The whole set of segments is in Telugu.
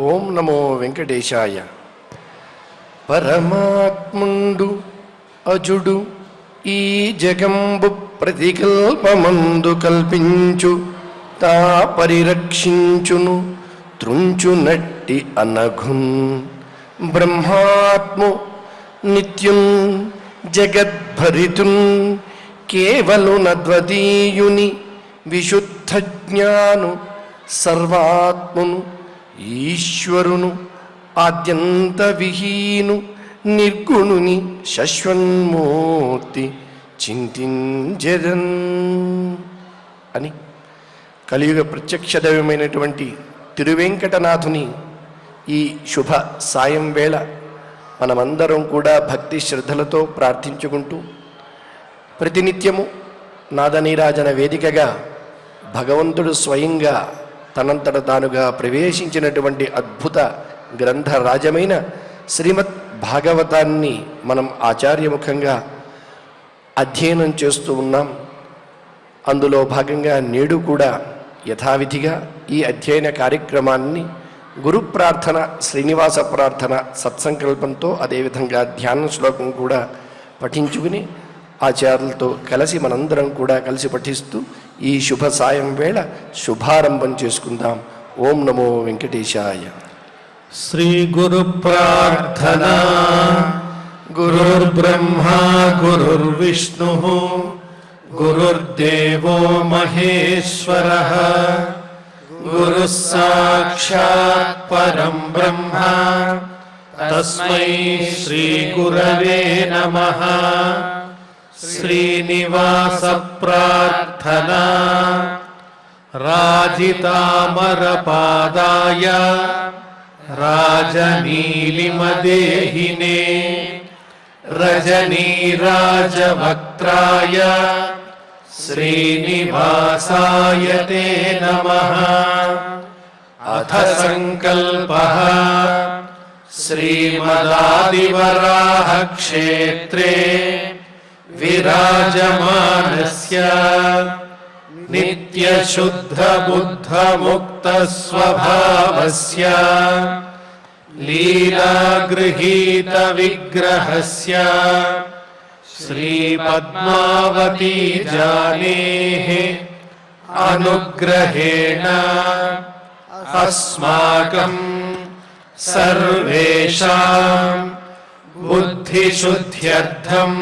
ఓం నమో వెంకటేశాయ. పరమాత్ముండు అజుడు ఈ జగంబు ప్రతికల్పమందు కల్పించు తా పరిరక్షించును త్రుంచునట్టి అనఘున్ బ్రహ్మాత్ము నిత్యున్ జగద్భరితున్ కేవలునద్వదీయుని విశుద్ధ జ్ఞాను సర్వాత్మును ఈశ్వరును ఆద్యంత విహీను నిర్గుణుని శశ్వన్మూర్తి చింతించెదన్ అని కలియుగ ప్రత్యక్ష దైవమైనటువంటి తిరువెంకటనాథుని ఈ శుభ సాయం వేళ మనమందరం కూడా భక్తి శ్రద్ధలతో ప్రార్థించుకుంటూ ప్రతినిత్యము నాదనీరాజన వేదికగా భగవంతుడు స్వయంగా తనంతట తానుగా ప్రవేశించినటువంటి అద్భుత గ్రంథరాజమైన శ్రీమద్ భాగవతాన్ని మనం ఆచార్యముఖంగా అధ్యయనం చేస్తూ ఉన్నాం. అందులో భాగంగా నేడు కూడా యథావిధిగా ఈ అధ్యయన కార్యక్రమాన్ని గురు ప్రార్థన, శ్రీనివాస ప్రార్థన సత్సంకల్పంతో అదేవిధంగా ధ్యాన శ్లోకం కూడా పఠించుకుని ఆచార్యులతో కలిసి మనందరం కూడా కలిసి పఠిస్తూ ఈ శుభ సాయం వేళ శుభారంభం చేసుకుందాం. ఓం నమో వెంకటేశాయ. శ్రీ గురు ప్రార్థనా. గురుర్బ్రహ్మా గురుర్విష్ణు గురుర్దేవో మహేశ్వరః గురుః సాక్షాత్ పరం బ్రహ్మ తస్మై శ్రీ గురవే నమః. శ్రీనివాస ప్రార్థనా. రాజితామరపాదాయ రాజనీలిమదేహినే రజనీరాజవక్త్రాయ శ్రీనివాసాయ తే నమః. అథ సంకల్పః శ్రీమదాదివరాహ క్షేత్రే విరాజమానస్య నిత్యశుద్ధ బుద్ధ ముక్త స్వభావస్య లీలాగృహీత విగ్రహస్య శ్రీపద్మావతీ జానేః అనుగ్రహేణ అస్మాకం సర్వేషాం బుద్ధిశుద్ధ్యర్థం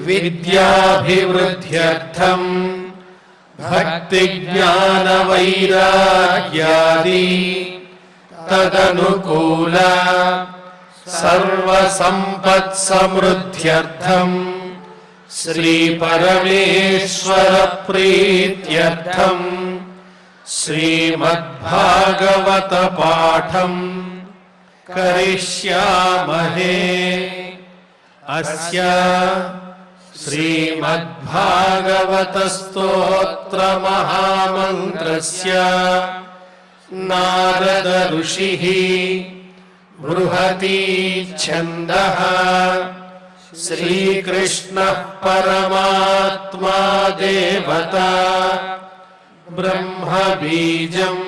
విద్యాభివృద్ధ్యర్థం భక్తి జ్ఞాన వైరాగ్యాది తదనుకూల సర్వసంపత్ సమృద్ధ్యర్థం శ్రీ పరమేశ్వర ప్రీత్యర్థం శ్రీమద్భాగవత పాఠం కరిష్యామహే. అస్య శ్రీమద్భాగవత స్తోత్ర మహామంత్రస్య నారద ఋషిః బృహతి ఛందః శ్రీకృష్ణః పరమాత్మా దేవతా బ్రహ్మ బీజం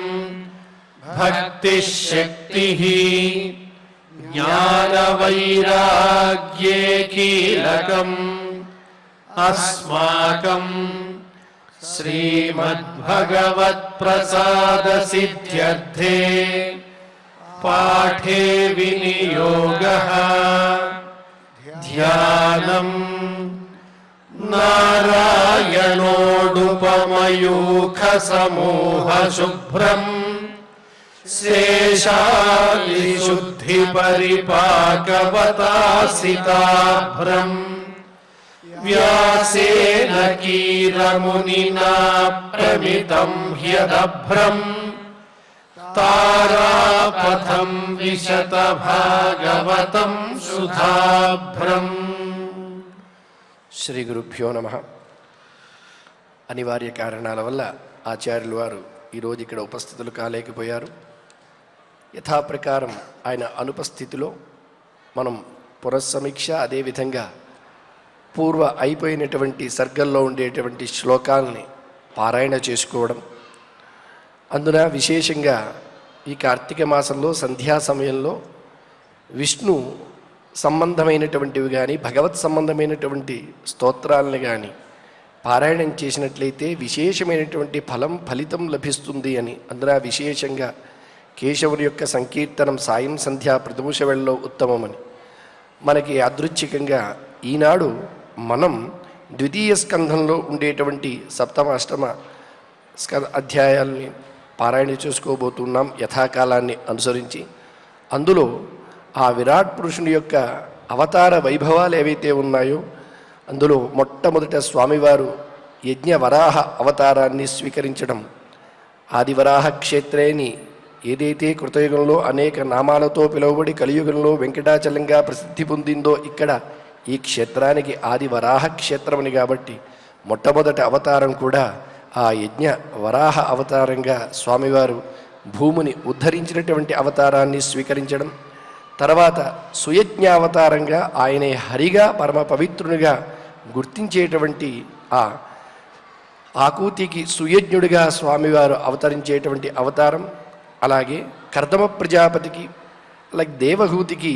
భక్తిశక్తిః జ్ఞానవైరాగ్యే కీలకం అస్మాకం శ్రీమద్భగవత్ప్రసాదసిద్ధ్యర్థే పాఠే వినియోగః. ధ్యానం నారాయణోడుపమయూఖసమూహశుభ్రం శేషాదిశుద్ధిపరిపాకవతాసితాభ్రం వ్యాసేన కీరమునినా ప్రమితం హ్యదభ్రం తారాపథం విశత భాగవతం సుధాభ్రం. శ్రీ గురుభ్యో నమః. అనివార్య కారణాల వల్ల ఆచార్యులు వారు ఈరోజు ఇక్కడ ఉపస్థితులు కాలేకపోయారు. యథాప్రకారం ఆయన అనుపస్థితిలో మనం పురస్సమీక్ష, అదేవిధంగా పూర్వ అయిపోయినటువంటి సర్గల్లో ఉండేటువంటి శ్లోకాలని పారాయణ చేసుకోవడం, అందున విశేషంగా ఈ కార్తీక మాసంలో సంధ్యా సమయంలో విష్ణు సంబంధమైనటువంటివి కానీ భగవత్ సంబంధమైనటువంటి స్తోత్రాలను కానీ పారాయణం చేసినట్లయితే విశేషమైనటువంటి ఫలితం లభిస్తుంది అని. అందులో విశేషంగా కేశవుని యొక్క సంకీర్తనం సాయం సంధ్యా ప్రదోష వేళలో ఉత్తమమని. మనకి యాదృచ్ఛికంగా ఈనాడు మనం ద్వితీయ స్కంధంలో ఉండేటువంటి సప్తమ అష్టమ అధ్యాయాల్ని పారాయణ చేసుకోబోతున్నాం యథాకాలాన్ని అనుసరించి. అందులో ఆ విరాట్ పురుషుని యొక్క అవతార వైభవాలు ఏవైతే ఉన్నాయో అందులో మొట్టమొదట స్వామివారు యజ్ఞ వరాహ అవతారాన్ని స్వీకరించడం, ఆదివరాహ క్షేత్రేని ఏదైతే కృతయుగంలో అనేక నామాలతో పిలువబడి కలియుగంలో వెంకటాచలంగా ప్రసిద్ధి పొందిందో ఇక్కడ ఈ క్షేత్రానికి ఆది వరాహ క్షేత్రమని కాబట్టి మొట్టమొదటి అవతారం కూడా ఆ యజ్ఞ వరాహ అవతారంగా స్వామివారు భూమిని ఉద్ధరించినటువంటి అవతారాన్ని స్వీకరించడం, తర్వాత సుయజ్ఞావతారంగా ఆయనే హరిగా పరమ పవిత్రునిగా గుర్తించేటువంటి ఆ ఆకూతికి సుయజ్ఞుడిగా స్వామివారు అవతరించేటువంటి అవతారం. అలాగే కర్దమ ప్రజాపతికి అలాగే దేవహూతికి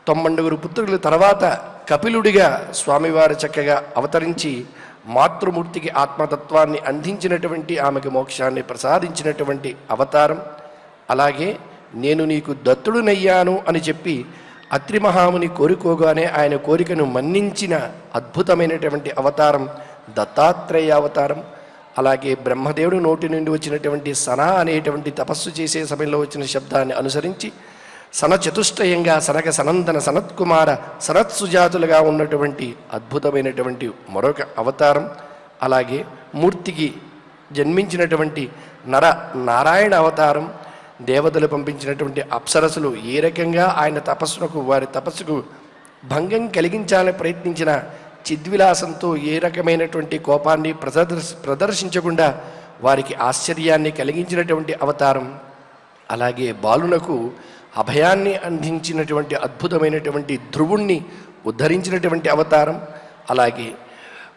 90 పుత్రుల తర్వాత కపిలుడిగా స్వామివారు చక్కగా అవతరించి మాతృమూర్తికి ఆత్మతత్వాన్ని అందించినటువంటి ఆమెకు మోక్షాన్ని ప్రసాదించినటువంటి అవతారం. అలాగే నేను నీకు దత్తుడునయ్యాను అని చెప్పి అత్రి మహాముని కోరుకోగానే ఆయన కోరికను మన్నించిన అద్భుతమైనటువంటి అవతారం దత్తాత్రేయ అవతారం. అలాగే బ్రహ్మదేవుడు నోటి నుండి వచ్చినటువంటి సన అనేటువంటి తపస్సు చేసే సమయంలో వచ్చిన శబ్దాన్ని అనుసరించి సన చతుష్టయంగా సనక సనందన సనత్కుమార సనత్సుజాతులుగా ఉన్నటువంటి అద్భుతమైనటువంటి మరొక అవతారం. అలాగే మూర్తికి జన్మించినటువంటి నారాయణ అవతారం. దేవతలు పంపించినటువంటి అప్సరసులు ఏ రకంగా ఆయన వారి తపస్సుకు భంగం కలిగించాలని ప్రయత్నించిన చిద్విలాసంతో ఏ రకమైనటువంటి కోపాన్ని ప్రదర్శించకుండా వారికి ఆశ్చర్యాన్ని కలిగించినటువంటి అవతారం. అలాగే బాలునకు అభయాన్ని అందించినటువంటి అద్భుతమైనటువంటి ధ్రువుణ్ణి ఉద్ధరించినటువంటి అవతారం. అలాగే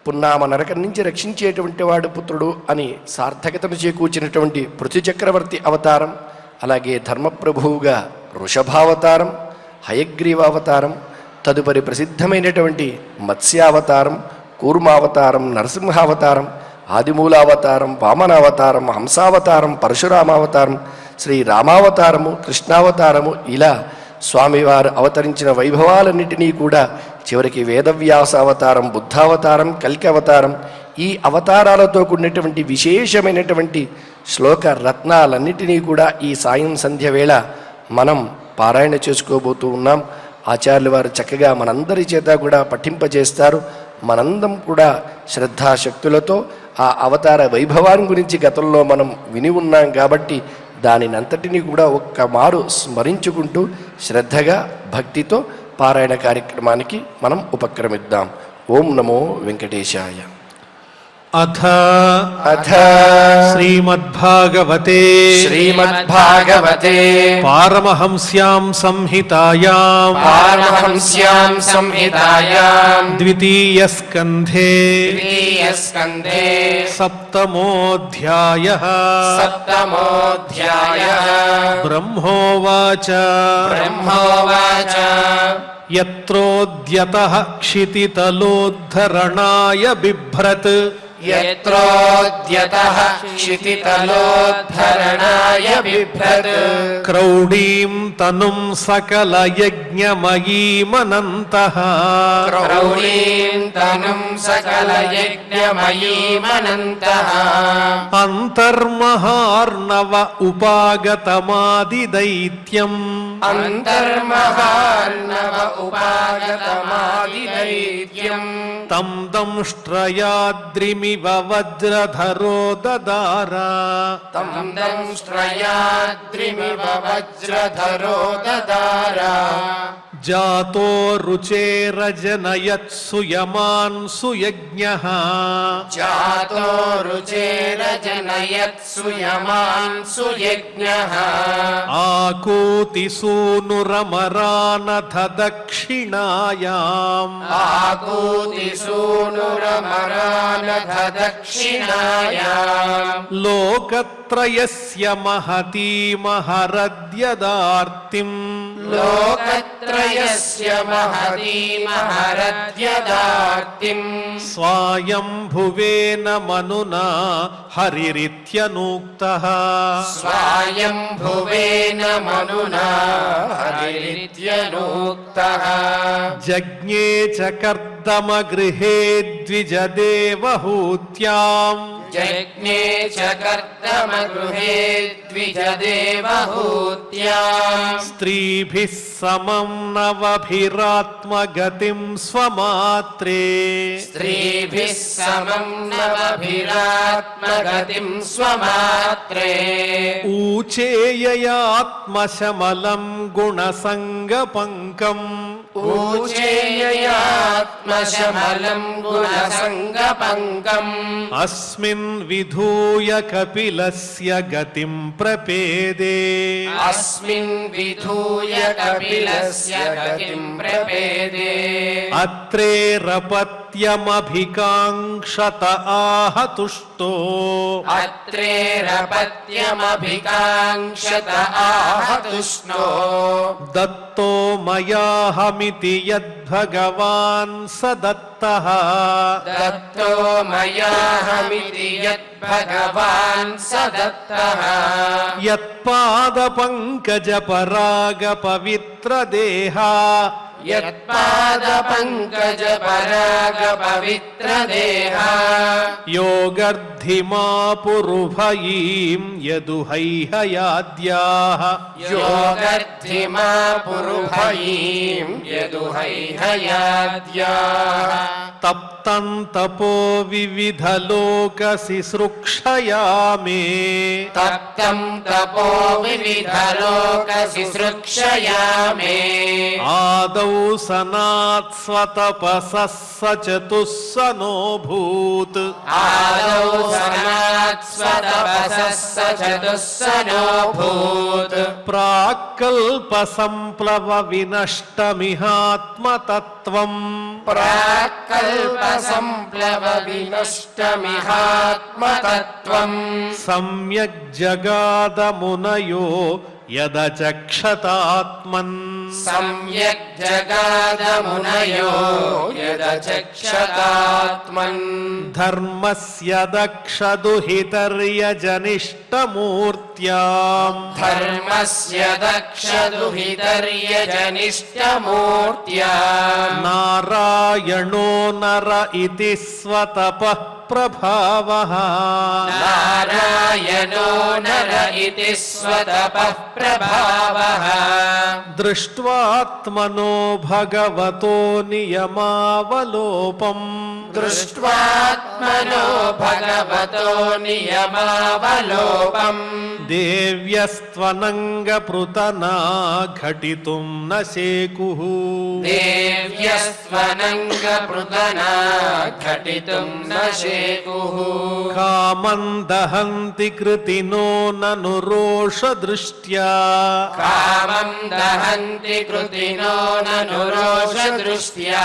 పున్నామ నరకం నుంచి రక్షించేటువంటి వాడు పుత్రుడు అని సార్థకతను చేకూర్చినటువంటి పృథు చక్రవర్తి అవతారం. అలాగే ధర్మప్రభువుగా వృషభావతారం, హయగ్రీవ అవతారం, తదుపరి ప్రసిద్ధమైనటువంటి మత్స్యావతారం, కూర్మావతారం, నరసింహావతారం, ఆదిమూలావతారం, వామనావతారం, హంసావతారం, పరశురామావతారం, శ్రీరామావతారము, కృష్ణావతారము, ఇలా స్వామివారు అవతరించిన వైభవాలన్నిటినీ కూడా చివరికి వేదవ్యాస అవతారం, బుద్ధావతారం, కల్కి అవతారం, ఈ అవతారాలతో కూడినటువంటి విశేషమైనటువంటి శ్లోక రత్నాలన్నిటినీ కూడా ఈ సాయం సంధ్య వేళ మనం పారాయణ చేసుకోబోతూ ఉన్నాం. ఆచార్యుల వారు చక్కగా మనందరి చేత కూడా పఠింపజేస్తారు. మనందరం కూడా శ్రద్ధాశక్తులతో ఆ అవతార వైభవాన్ని గురించి గతంలో మనం విని ఉన్నాం కాబట్టి దానినంతటినీ కూడా ఒక్క మారు స్మరించుకుంటూ శ్రద్ధగా భక్తితో పారాయణ కార్యక్రమానికి మనం ఉపక్రమిద్దాం. ఓం నమో వెంకటేశాయ. అథ శ్రీమద్భాగవతే పారమహంస్యాం సంహితాయాం ద్వితీయ స్కంధే సప్తమోऽధ్యాయః బ్రహ్మోవాచ యత్రోద్యతః క్షితితలోద్ధరణాయ బిభ్రత్ యత్రోద్యతః క్షితితలోద్ధరణాయ బిభ్రత్ క్రౌడీం తనుం సకలయజ్ఞమయీమనంతః క్రౌడీం తనుం సకలయజ్ఞమయీమనంతః అంతర్మహార్ణవ ఉపాగతమాదిదైత్యం అంతర్మహార్ణవ ఉపాగతమాదిదైత్యం తం దంష్ట్రయాద్రిమివ వజ్రధరో దదార తం దంష్ట్రయాద్రిమివ వజ్రధరో దదార జాతో రుచేరజనయత్సు యమాన్ సుయజ్ఞః జాతో రుచేరజనయత్సు యమాన్ సుయజ్ఞః ఆకూతి సూనురమరానథ దక్షిణాయాం ఆకూతి సూనురమరానథ దక్షిణాయాం లోకత్రయస్య మహతీమహరద్యదార్తిం లోకత్రయస్య మహతీమహరద్యదార్తిం స్వాయంభువేన మనునా హరిరిత్యనూక్తః స్వాయంభువేన మనునా హరిరిత్యనూక్తః జజ్ఞే చ కర్దమగృహే ద్విజదేవహూత్యాం జజ్ఞే చ కర్దమగృహే ద్విజదేవహూత్యాం స్త్రీభిः సమం నవభిరాత్మగతిం స్వమాత్రే స్త్రీభిः సమం నవభిరాత్మగతిం స్వమాత్రే ఊచేయయాత్మశమలం గుణసంగపంకం ఊచేయయాత్మశమలం గుణసంగపంకం అస్మిన్ విధూయ కపిలస్య గతిం ప్రపేదే అస్మిన్ విధూయ కపిలస్య గతిం ప్రపేదే అత్రేరపత్యమభికాంక్షత ఆహతుష్టో అత్రేరపత్యమభికాంక్షత ఆహతుష్ణో దత్తో మయాహమితి యద్భగవాన్ స దత్తః దత్తో మయాహమితి యద్భగవాన్ స దత్తః యత్పాదపంకజ పరాగ పవిత్ర దేహా యత్పాదపంకజ పరాగ పవిత్ర దేహా యోగర్ధిమా పురుభయీం యదుహైహయాద్యాః యోగర్ధిమా పురుభయీం యదుహైహయాద్యాః తప్తం తపో వివిధలోక శుశ్రూక్షయా మే తప్తం తపో వివిధలోక శుశ్రూక్షయా మే ఆదౌ సనాత్ స్వతపసః స చతుస్సనోభూత్ ఆదౌ సనాత్ స్వతపసః స చతుస్సనోభూత్ ప్రాక్కల్ప సంప్లవ వినష్టమిహాత్మతత్వం ప్రాక్కల్ప సంప్లవ వినష్టమిహాత్మతత్వం సమ్యక్ జగాదమునయో యదచక్షతాత్మన్ సమ్యక్ జగాదమునయో యదచక్షతాత్మన్ ధర్మస్య దక్షదుహితర్యజనిష్టమూర్త్యాం ధర్మస్య దక్షదుహితర్యజనిష్టమూర్త్యా నారాయణో నర ఇతి స్వతపః ప్రభావః నారాయణో నర ఇతి స్వతపః ప్రభావః దృష్ట్వాత్మనో భగవతో నియమావలోపం దృష్ట్వాత్మనో భగవతో నియమావలోపం దేవ్యస్త్వనంగపృతనా ఘటితుం న శేకుః దేవ్యస్త్వనంగపృతనా ఘటితుం న శేకుః కామం దహంతి కృతినో నను రోషదృష్ట్యా కామం దహంతి కృతినో నను రోషదృష్ట్యా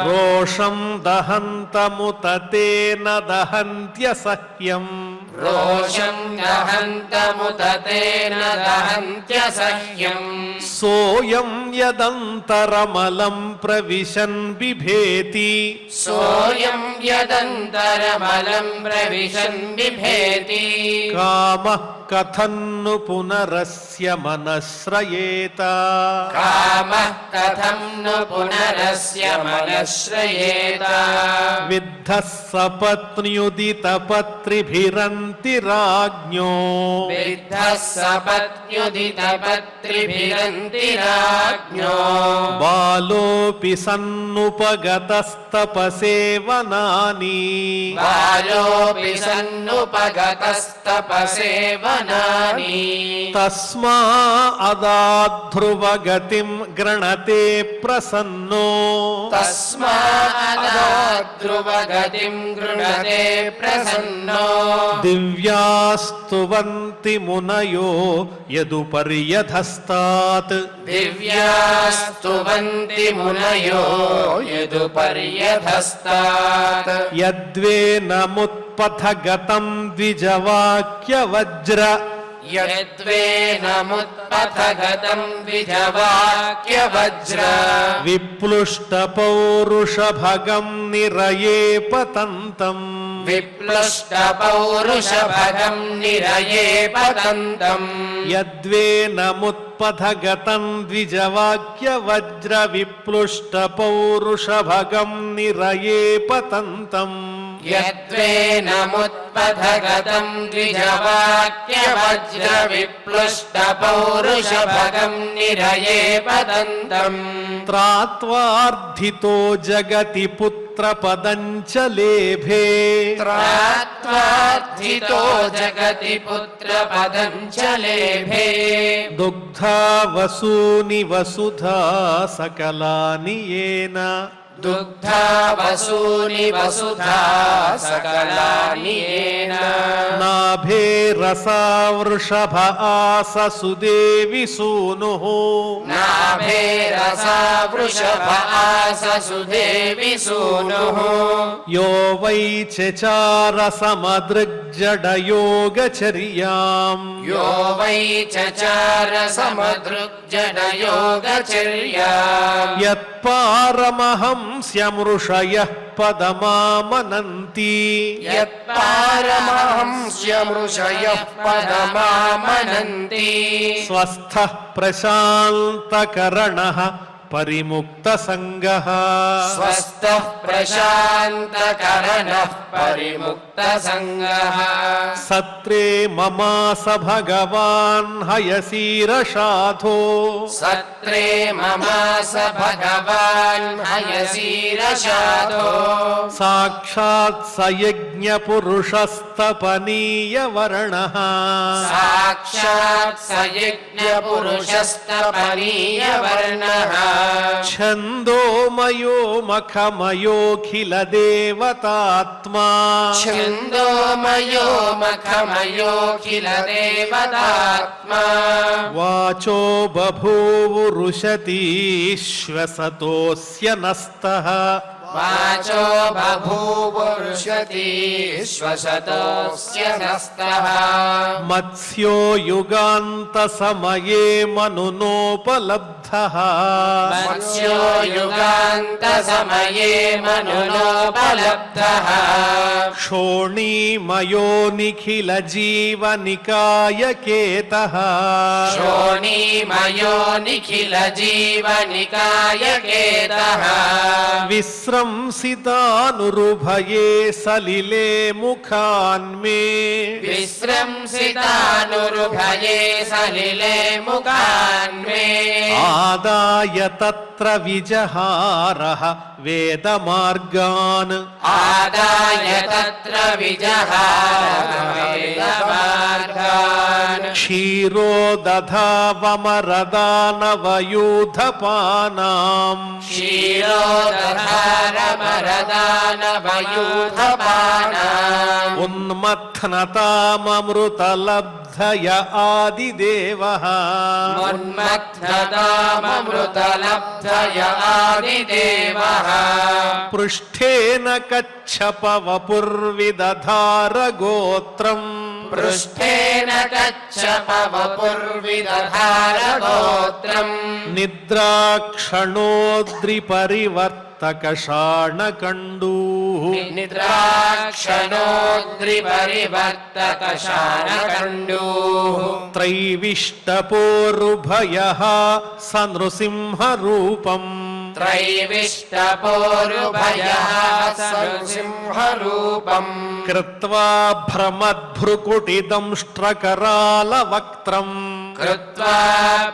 రోషం దహంతముత తేన దహంత్యసహ్యం రోషం దహంతముత తేన దహంత్యసహ్యం సోయం యదంతరమలం ప్రవిశన్ బిభేతి సోయం యదంతరమలం ప్రవిశన్ బిభేతి కామః కథన్ను పునరస్య మనశ్రయేత కామః కథం ను పునరస్య మనశ్రయేత విద్ధః సపత్న్యుదితపత్రిభిరంతిరాజ్ఞో విద్ధః సపత్న్యుదితపత్రిభిరంతిరాజ్ఞో బాలో బాలోపి సన్నుపగతస్తపసే వనాని బాలోపి సన్నుపగతస్తపసే వనాని తస్మా అదాధ్రువగతిం గృణతే ప్రసన్నో తస్మాదధ్రువగతిం గృణతే ప్రసన్నో దివ్యాస్తువంతి మునయో యదుపర్యధస్తాత్ దివ్యాస్తువంతి మునయో యదుపర్యధస్తాత్ యద్వేనముత్పథగతం ద్విజవాక్యవజ్ర యద్వేనముత్పథగతం ద్విజవాక్యవజ్ర విప్లుష్టపౌరుషభగం నిరయే పతంతం విప్లుష్టపౌరుషభగం నిరయే పతంతం యద్వేనముత్పథగతం ద్విజవాక్యవజ్ర విప్లుష్టపౌరుషభగం నిరయే పతంతం యద్వేనముత్పథగతం ద్విజవాక్యవజ్ర విప్లుష్టపౌరుషభగం నిరయే పతంతం త్రాత్వార్థితో జగతి పుత్రపదంచ లేభే త్రాత్వార్థితో జగతి పుత్రపదం చ లేభే దుగ్ధా వసూని వసుధా సకలాని ఏన దుగ్ధా వసూని వసుధా సకలాని ఏన నాభే రసా వృషభ ఆస సుదేవి సూనుః నాభే రసా వృషభ ఆస సుదేవి సూనుః యో వై చచార సమదృగ్జడయోగచర్యాం యో వై చచార సమదృగ్జడయోగచర్యాం యత్పారమహంస్యమృషయః పదమామనంతి యత్పారమహంస్యమృషయః పదమామనంతి స్వస్థః ప్రశాంతకరణః పరిముక్తసంగః స్వస్థః ప్రశాంతకరణః పరిముక్తసంగః సత్రే మమాస భగవాన్ హయసీరషాధో సత్రే మమాస భగవాన్ హయసీరషాధో సాక్షాత్ సయజ్ఞపురుషస్తపనీయవర్ణః సాక్షాత్ సయజ్ఞపురుషస్తపనీయవర్ణః ఛందోమయో మఖమయోఖిల దేవతాత్మా ఛందోమయో మఖమయోఖిల దేవతాత్మా వాచో బభూవురుషతీశ్వసతోస్య నస్తః వాచో బభూవృషతి శ్వసతోస్య నస్తః మత్స్యో యుగాంత సమయే మనునోపలబ్ధః మత్స్యో యుగాంత సమయే మనునోపలబ్ధః క్షోణీమయో నిఖిల జీవనికాయకేతః శోణీమయో నిఖిల జీవనికాయకేతః విశ్రంసితానురుభయే సలిలే ముఖాన్మే విశ్రంసితానురుభయే సలిలే ముఖాన్మే ఆదాయ తత్ర విజహారః వేదమార్గాన్ ఆదాయ తత్ర విజహారవేదమార్గాన్ క్షీరోదధావమరదానవయూధపానాం క్షీరోదధారమరదానవయూధపానాం ఉన్మథ్నతామమృతలబ్ధయ ఆదిదేవః ఉన్మత్తదామృతలబ్ధయ ఆదిదేవః పృష్ఠేన కచ్చపవపుర్విదధార గోత్రం పృష్ఠేన కచ్చపవపుర్విదధార గోత్రం నిద్రాక్షణోద్రిపరివర్తకషాణకండూః నిద్రాక్షణోద్రిపరివర్తకషాణకండూః త్రైవిష్టపోరుభయః స నృసింహరూపం త్రైవిష్టపోరుభయః నృసింహరూపం కృత్వా భ్రమద్భ్రుకుటిదంష్ట్రకరాలవక్త్రం कृत्वा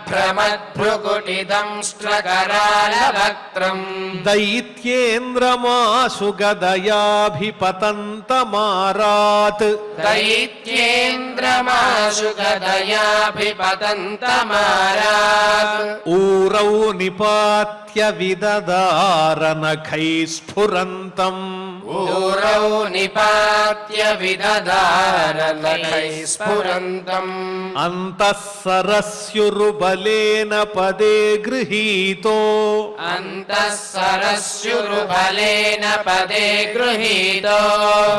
भ्रमद्भ्रुकुटिदंष्ट्रकरालवक्त्रम् दैत्येन्द्रमाशु गदयाभिपतन्तमारात् दैत्येन्द्रमाशु गदयाभिपतन्तमारात् ऊरौ निपात्य विददारनखैः स्फुरन्तम् ऊरौ निपात्य विददारनखैः स्फुरन्तम् अन्तः सरस्युरुबलेन पदे गृहीतो अन्तः सरस्युरुबलेन पदे गृहीतो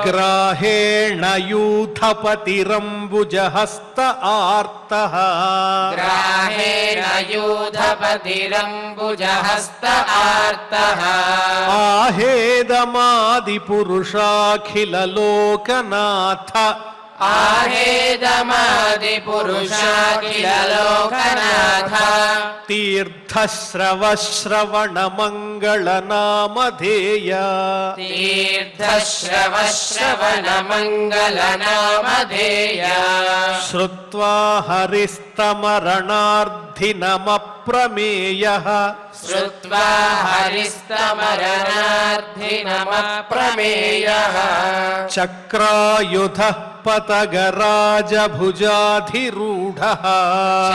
ग्राहेण यूथपतिरम्बुजहस्त आर्तः ग्राहेण यूथपतिरम्बुजहस्त आर्तः आहेदमादिपुरुषाखिललोकनाथ आहेदमादिपुरुषाखिललोकनाथ तीर्थश्रवश्रवणमङ्गलनामधेय तीर्थश्रवश्रवणमङ्गलनामधेय श्रुत्वा हरिस्तमरणार्थिनमप्रमेयः श्रुत्वा हरिस्तमरणार्थिनमप्रमेयः चक्रायुधः पतगराजभुजाधिरूढः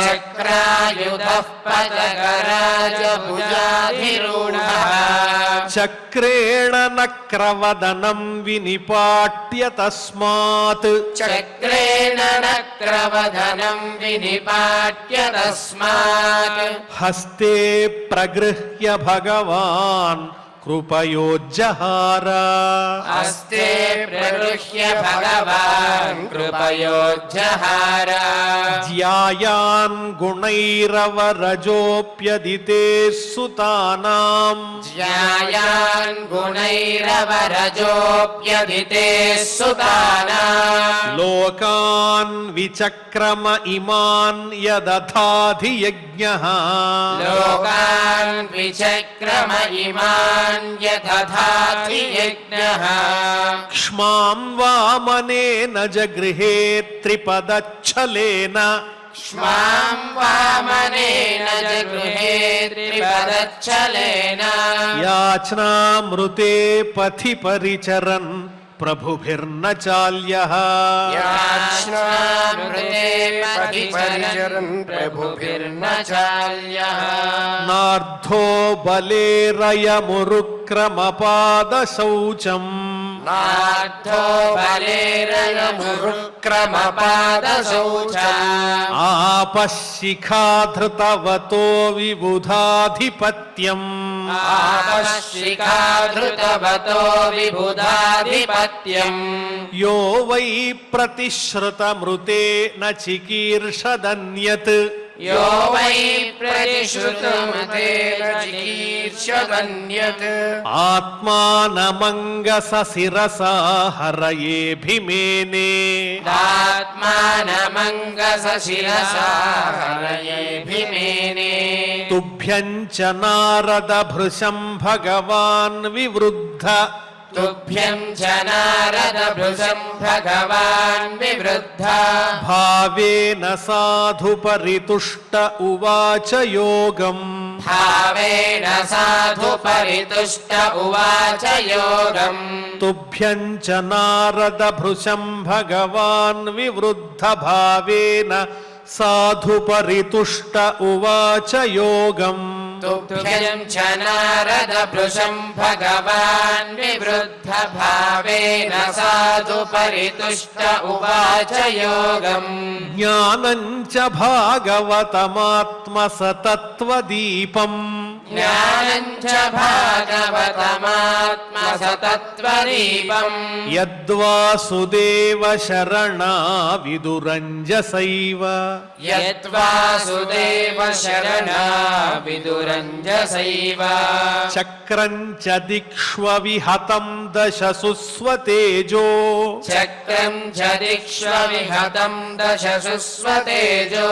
चक्रायुधः पतगराजभुजाधिरूढः चक्रेण नक्रवदनं विनिपाट्य तस्मात् चक्रेण नक्रवदनं विनिपाट्य तस्मात् हस्ते प्रगृह्य भगवान् कृपयोज्जहार हस्ते प्रगृह्य भगवान् कृपयोज्जहार ज्यायान् गुणैरवरजोऽप्यदिते सुतानाम् ज्यायान् गुणैरवरजोऽप्यदिते सुतानाम् लोकान् विचक्रम इमान् यदथाधियज्ञः लोकान् विचक्रम इमान् यदथाधि यज्ञः क्ष्मां वामनेन जगृहे त्रिपदच्छलेन क्ष्मां वामनेन जगृहे त्रिपदच्छलेन याचनामृते पथि परिचरन् प्रभुभिर्न चाल्यः याचनामृते पथि परिचरन् प्रभुभिर्न चाल्यः नार्धो बलेरयमुरुक्रमपादशौचम् नार्थो बलेरयमुरुक्रमपादशौचम् आपशिखाधृतवतो विबुधाधिपत्यम् आपशिखाधृतवतो विबुधाधिपत्यम् यो वै प्रतिश्रुतमृते न चिकीर्षदन्यत् यो वै प्रतिश्रुतमतेन चिकीर्षदन्यत् आत्मानमङ्गसशिरसा हरयेऽभिमेने आत्मानमङ्गसशिरसा हरयेऽभिमेने तुभ्यं च नारदभृशं भगवान् विवृद्ध तुभ्यं च नारदभृशं भगवान् विवृद्ध भावेन साधु परितुष्ट उवाच योगम् भावेन साधु परितुष्ट उवाच योगम् तुभ्यं च नारदभृशं भगवान् विवृद्ध भावेन साधु परितुष्ट उवाच योगम् तुभ्यं च नारदभृशं भगवान् विवृद्ध भावेन साधु परितुष्ट उवाच योगम् ज्ञानं च भागवतमात्मसतत्त्वदीपम् ज्ञानं च भागवतमात्मसतत्त्वदीपम् यद्वासुदेव शरणा विदुरञ्जसैव यद्वासुदेव शरणा विदुरञ्जसैव चक्रं च दिक्ष्वविहतं दशसु स्वतेजो चक्रं च दिक्ष्वविहतं दशसु स्वतेजो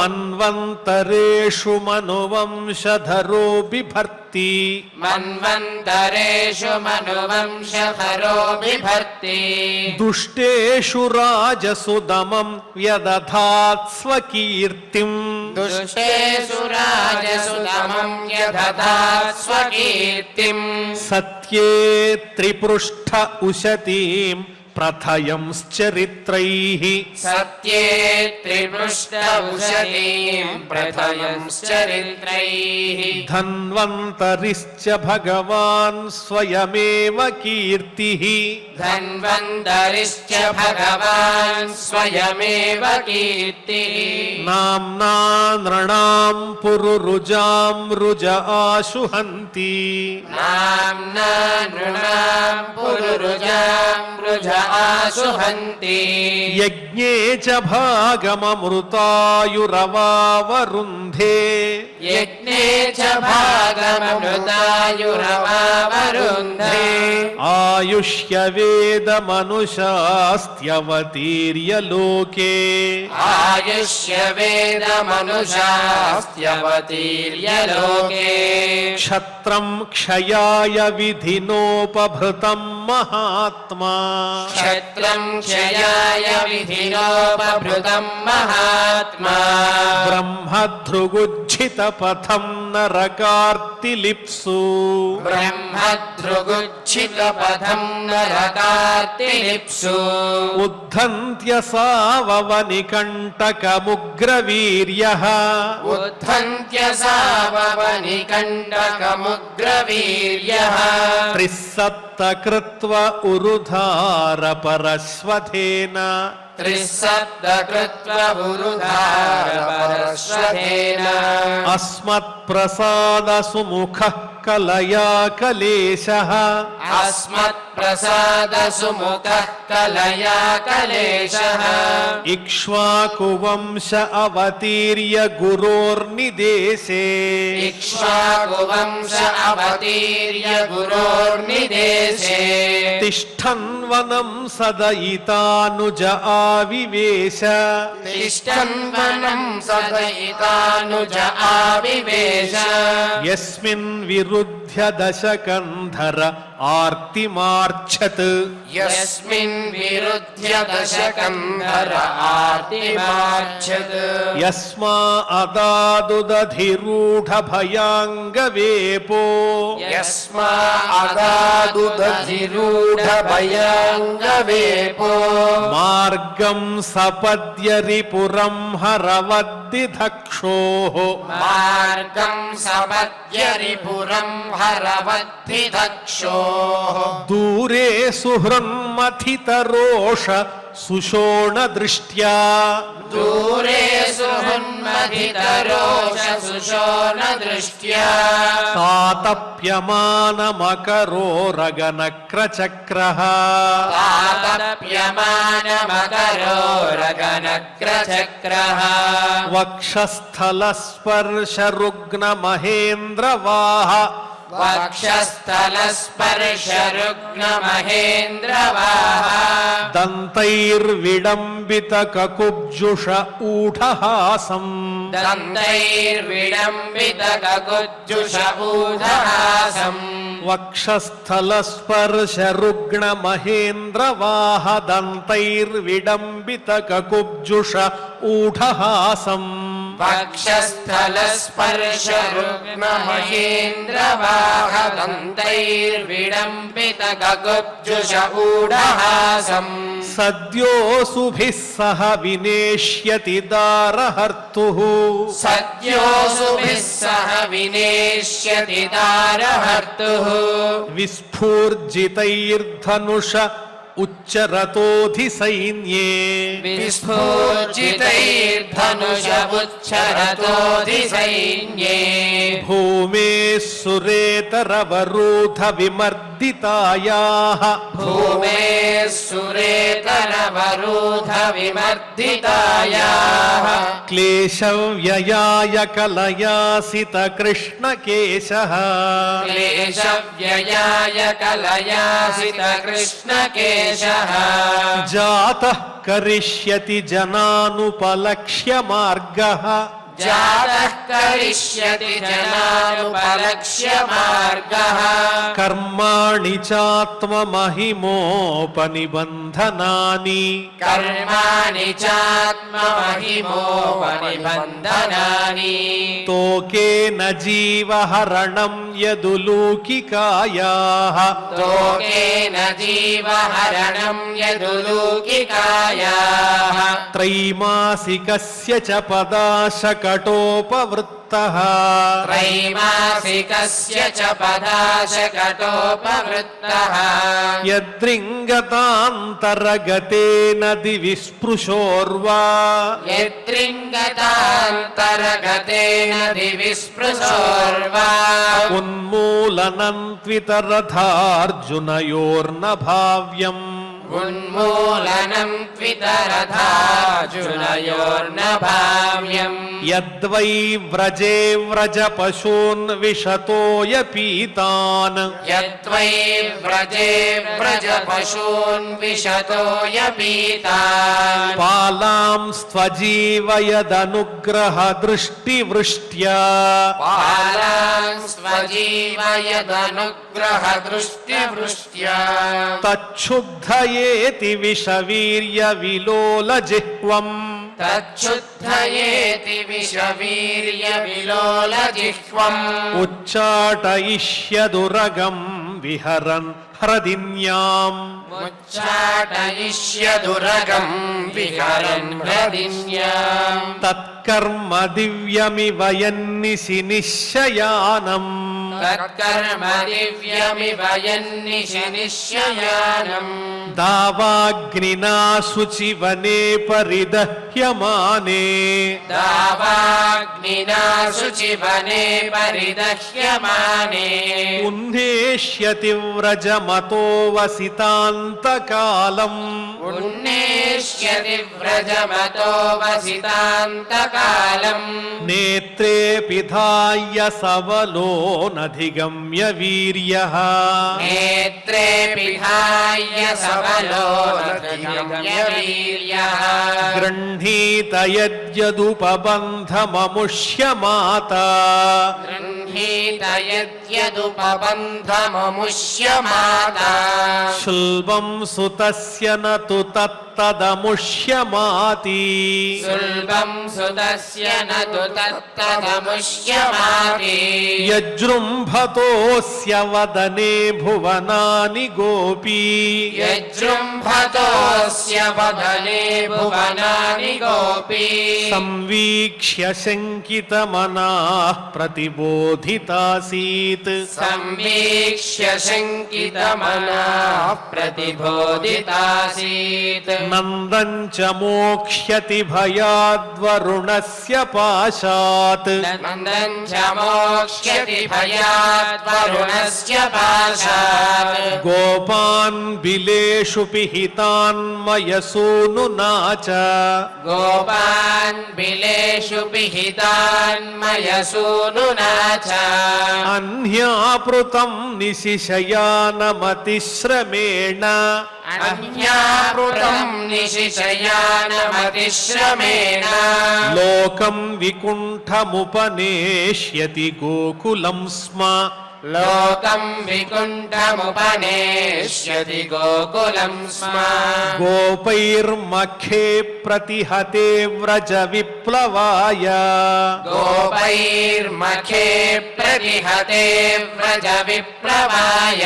मन्वन्तरेषु मनुवंशधरो बिभर्ति मन्वन्तरेषु मनुवंशधरो बिभर्ति दुष्टेषु राजसु दमं व्यदधात् स्वकीर्तिम् दुष्टेषु राजसु दमं यदधात् स्वकीर्तिम् सत्ये त्रिपृष्ठ उशतीं प्रथयंश्चरित्रैः सत्ये त्रिपृष्ठौषधीं प्रथयंश्चरित्रैः धन्वन्तरिश्च भगवान् स्वयमेव कीर्तिः धन्वन्तरिश्च भगवान् स्वयमेव कीर्तिः नाम्ना नृणां पुरुरुजां रुज आशुहन्ति नाम्ना नृणां पुरुरुजां रुज आशुहन्ति यज्ञे च भागममृतायुरवावरुन्धे यज्ञे च भागममृतायुरवावरुन्धे आयुष्यवेदमनुशास्त्यवतीर्य लोके आयुष्य वेदमनुशास्त्यवतीर्य लोके क्षत्रं क्षयाय विधिनोपभृतं महात्मा क्षत्रं क्षयाय विधिनोपभृतं महात्मा ब्रह्मधृगुज्झितपथं नरकार्तिलिप्सु ब्रह्मधृगुच्छितपथं नरकार्तिलिप्सु उद्धन्त्यसाववनिकण्टकमुग्रवीर्यः उद्धन्त्यसाववनिकण्टकमुग्रवीर्यः त्रिसप्तकृत्व उरुधारपरश्वथेन त्रिसप्तकृत्वा उरुधारपरश्वथेन अस्मत्प्रसादसुमुखः कलया कलेशः अस्मत्प्रसादसुमुखः कलया कलेशः इक्ष्वाकुवंश अवतीर्य गुरोर्निदेशे इक्ष्वाकुवंश अवतीर्य गुरोर्निदेशे तिष्ठन्वनं सदयितानुज आविवेश तिष्ठन्वनं सदयितानुज आविवेश यस्मिन् विरुध्य दशकन्धर आर्तिमार्च्छत् यस्मिन् विरुध्य दशकन्धर आर्तिमार्च्छत् यस्मा अदादुदधिरूढभयाङ्गवेपो यस्मा अगादुदधिरूढभयाङ्गवेपो मार्गं सपद्य रिपुरं हरवद्दिधक्षोः मार्गं सपद्य रिपुरं हरवद्धिदक्षोः दूरे सुहृन्मथितरोष सुशोणदृष्ट्या दूरे सुहृन्मथितरोष सुशोणदृष्ट्या तातप्यमानमकरोरगनक्रचक्रः तातप्यमानमकरोरगनक्रचक्रः वक्षस्थलस्पर्शरुग्नमहेन्द्रवाह वक्षस्थलस्पर्शरुग्नमहेन्द्रवाह दन्तैर्विडम्बितककुब्जुष ऊढहासम् दन्तैर्विडम्बितककुज्जुष ऊढहासम् वक्षस्थलस्पर्शरुग्णमहेन्द्रवाह दन्तैर्विडम्बितककुब्जुष ऊढहासम् वक्षस्थलस्पर्शरुग्नमहेन्द्रवाह दन्तैर्विडम्बितककुब्जुष ऊढहासम् सद्योऽसुभिः सह विनेष्यति दारहर्तुः सद्योऽसुभिः सह विनेष्यति दारहर्तुः विस्फूर्जितैर्धनुष उच्चरतोऽधिसैन्ये विस्फूर्जितैर्धनुष उच्चरतोऽधिसैन्ये भूमेः सुरेतरवरोधविमर्दितायाः भूमेः सुरेतरवरोधविमर्दितायाः क्लेशव्ययाय कलयासितकृष्णकेशः क्लेशव्ययाय कलयासितकृष्णकेशः जातः करिष्यति जनानुपलक्ष्य मार्गः जातः करिष्यति जनानुपलक्ष्य मार्गः कर्माणि चात्ममहिमोपनिबन्धनानि कर्माणि चात्ममहिमोपनिबन्धनानि तोकेन जीवहरणं यदुलूकिकायाः तोकेन जीवहरणं यदुलूकिकायाः त्रैमासिकस्य च पदाशकटोपवृत्तः त्रैमासिकस्य च पदाशकटोपवृत्तः यद्रिङ्गतान्तरगतेन दिवि स्पृशोर्वा यत्रिङ्गतान्तरगतेन दिवि स्पृशोर्वा उन्मूलनं त्वितरथार्जुनयोर्न भाव्यम् उन्मूलनं त्वितरथार्जुनयोर्न भाव्यम् यद्वै व्रजे व्रजपशून् विशतोऽयपीतान् यद्वै व्रजे व्रजपशून् विशतोऽयपीतान् पालांस्त्वजीवयदनुग्रहदृष्टिवृष्ट्या पालान् स्वजीवयदनुग्रहदृष्टिवृष्ट्या तच्छुद्धयेति विषवीर्यविलोलजिह्वम् तच्छुद्धयेति विषवीर्यविलोलजिह्वम् उच्चाटयिष्यदुरगं विहरन् हृदिन्याम् मुच्चाटयिष्यदुरगं विहरन् हृदिन्याम् तत्कर्म दिव्यमिव यन्निशि निश्शयानम् तत्कर्म दिव्यमिव यन्निशि निश्शयानम् दावाग्निना शुचिवने परिदह्यमाने दावाग्निना शुचिवने परिदह्यमाने उन्नेष्यति व्रजमतो वसितान्तकालम् उन्नेष्यति व्रजमतो वसितान्तकालम् नेत्रे पिधाय सबलो नधिगम्य वीर्यः नेत्रे पिधाय सबलो नधिगम्य वीर्यः गृह्णीत यद्यदुपबन्धममुष्यमाता गृह्णीत यद्यदुपबन्धममुष्यमाता शुल्बं सुतस्य न तु तत्तदमुष्यमाति सुलभं सुतस्य न तु तत्तदमुष्यमाति यजृम्भतोऽस्य वदने भुवनानि गोपी यजृम्भतोऽस्य वदने भुवनानि गोपी संवीक्ष्य शङ्कितमनाः प्रतिबोधितासीत् संवीक्ष्य शङ्कितमनाः प्रतिबोधितासीत् नन्दं च मोक्ष्यति भयाद्वरुणस्य पाशात् नन्दं च मोक्ष्यति भयात् वरुणस्य पाशात् गोपान् बिलेषु पिहितान् मयसूनुना च गोपान् बिलेषु पिहितान् मयसूनुना च अह्नापृतं निशिशयानमतिश्रमेण अन्यापृतं निशिशयानमतिश्रमेण लोकं विकुण्ठमुपनेष्यति गोकुलं स्म लोकं विकुण्ठमुपनेष्यति गोकुलं स्म गोपैर्मखे प्रतिहते व्रज विप्लवाय गोपैर्मखे प्रतिहते व्रज विप्लवाय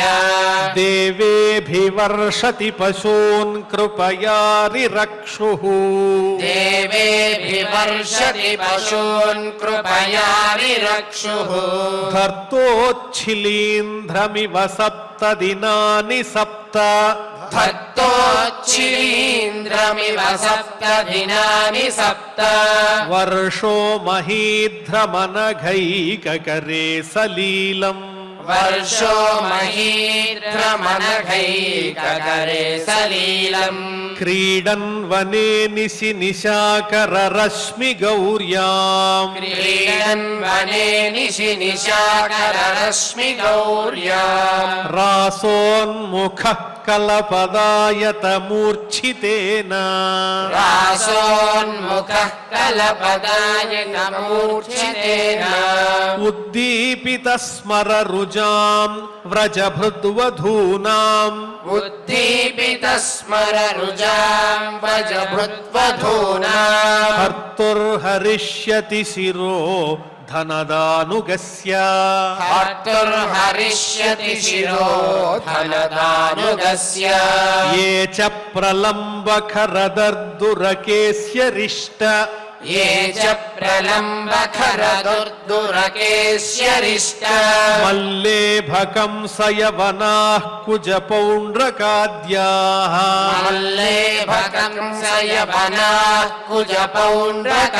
देवेभिवर्षति पशून् कृपया रिरक्षुः देवेभिवर्षति पशून् कृपया विरक्षुः धर्तोच्छिलीन्ध्रमिव सप्तदिनानि सप्त धत्तोच्छिलीन्द्रमिव सप्तदिनानि सप्त वर्षो महीध्रमनघैककरे सलीलम् वर्षो महीध्रमनघैककरे सलीलम् क्रीडन् वने निशि निशाकररश्मिगौर्याम् क्रीडन् वने निशि निशाकररश्मिगौर्याम् रासोन्मुखः కలపదాయత మూర్ఛితేన రాసోన్ముఖః కలపదాయకమూర్ఛితేన ఉద్దీపిత స్మర రుజాం వ్రజభృద్వధూనాం ఉద్దీపిత స్మర రుజాం వజభృద్వధూనాం హర్తుర్హరిష్యతి శిరో ధనదానుగస్య హర్తుర్హరిష్యతి శిరో ధనదానుగస్య ఏ చ ప్రలంబఖరదర్దురకేస్యరిష్ట ఏ చ ప్రలంబఖరదుర్దురకేశ్యరిష్ట మల్లేభకం సయవనాః కుజపౌండ్రకాద్యాః మల్లేభకం సయవనాః కుజపౌండ్రకాద్యాః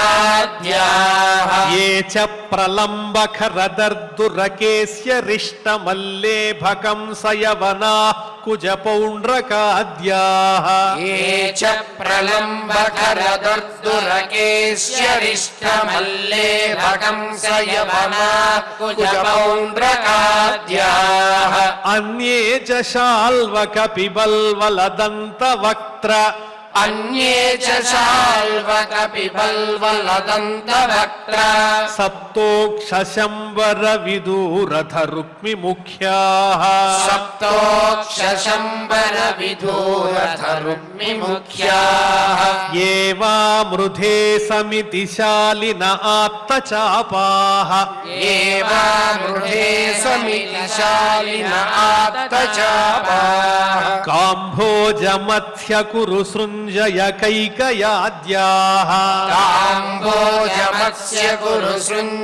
ఏ చ ప్రలంబఖరదర్దురకేస్యరిష్ట మల్లేభకం సయవనాః కుజపౌండ్రకాద్యాః ఏ చ ప్రలంబఖరదుర్దురకేశ్యరిష్టమల్లేభకం సయవనాః కుజపౌండ్రకాద్యాః అన్యే చ శాల్వకపిబల్వలదంతవక్త్ర అన్యే చ శాల్వకపిబల్వలదంతవక్త్ర సప్తోక్షశంబర విదూరథ రుక్మి ముఖ్యాః సప్తోక్షశంబర విధూరధరుగ్మి ముఖ్యాః ఏవామృధే సమితి శాలిన ఆత్తచాపాః ఏవామృధే సమితిశాలిన ఆత్తచాపాః కాంభోజమథ్య కురు సృంజయకైకయాద్యాః కాంబోజమత్స్య గురు సృంజయకైకయాద్యాః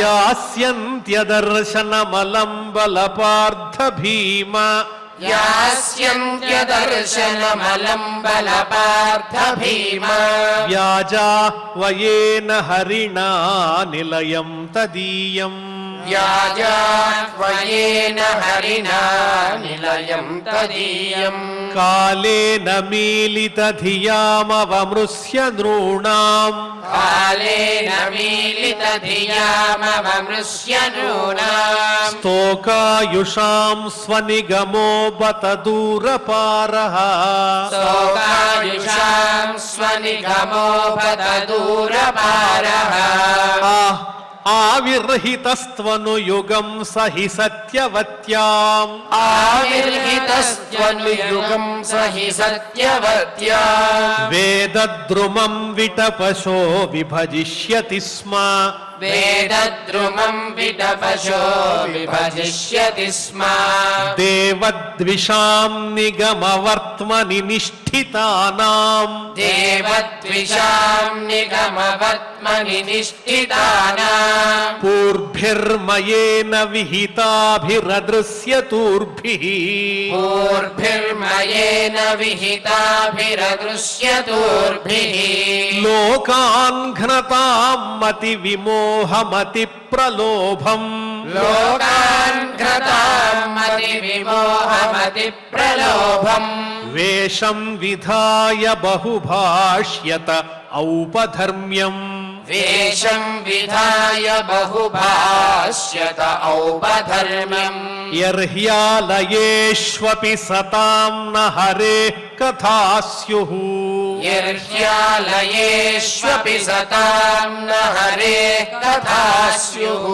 యాస్యంత్యదర్శనమలం బలపార్థ భీమ యాస్యంత్యదర్శనమలం బలపార్థ భీమ వ్యాజా వయేన హరిణా నిలయం తదీయం వ్యాజాత్వయేన హరిణా నిలయం తదీయం కాలేన మీలిత ధియామవమృశ్య నృణాం కాలేన మీలిత ధియామవమృశ్య నూనాం స్తోకాయుషాం స్వనిగమో బత దూరపారః శోకాయుషాం స్వనిగమో బత దూరపారః ఆవిర్హితస్త్వనుయుగం సహి సత్యవత్యాం ఆవిర్హితస్త్వనుయుగం సహి సత్యవత్యా వేదద్రుమం విటపశో విభజిష్యతి స్మ వేదద్రుమం విటపశో విభజిష్యతి స్మ దేవద్విషాం నిగమవర్త్మని నిష్ఠితానాం దేవద్విషాం నిగమవర్త్మని నిష్ఠితానాం పూర్భిర్మయేన విహితాభిరదృశ్యతూర్భిః పూర్భిర్మయేన విహితాభిరదృశ్యతూర్భిః లోకాన్ ఘ్నతాం మతి విమోహమతి ప్రలోభం లోకాన్ ఘ్నతాం మతి విమోహమతి ప్రలోభం వేషం విధాయ బహుభాష్యత ఔపధర్మ్యం వేషం విధాయ బహుభాష్యత ఔపధర్మ్యం యర్హ్యాలయేష్వపి సతాం న హరే కథాస్యుః యర్హ్యాలయేష్వపి సతాం న హరే కథాస్యుః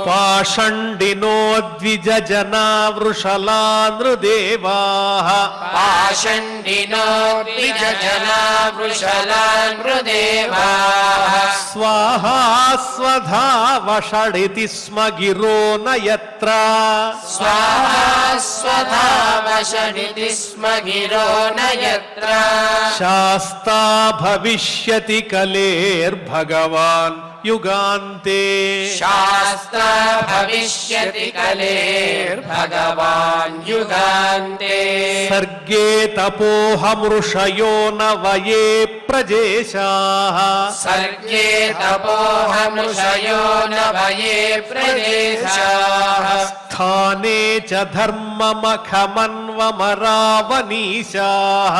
పాషండినో ద్విజజనా వృషలా నృదేవాః పాషండినో ద్విజజనా వృషలా నృదేవాః స్వాహా స్వధా వషడితి స్మ గిరో న యత్ర స్వాహా స్వధా వషడితి స్మ గిరో న యత్ర శాస్తా భవిష్యతి కలేర్భగవాన్ యుగాంతే శాస్త్ర భవిష్యతి కలేర్భగవాన్ యుగాంతే సర్గే తపోహమృషయో న వయే ప్రజేశాః సర్గే తపోహమృషయో న వయే ప్రదేశాః స్థానే చ ధర్మమఖమన్వ धर्ममखमन्वमरावनीशाः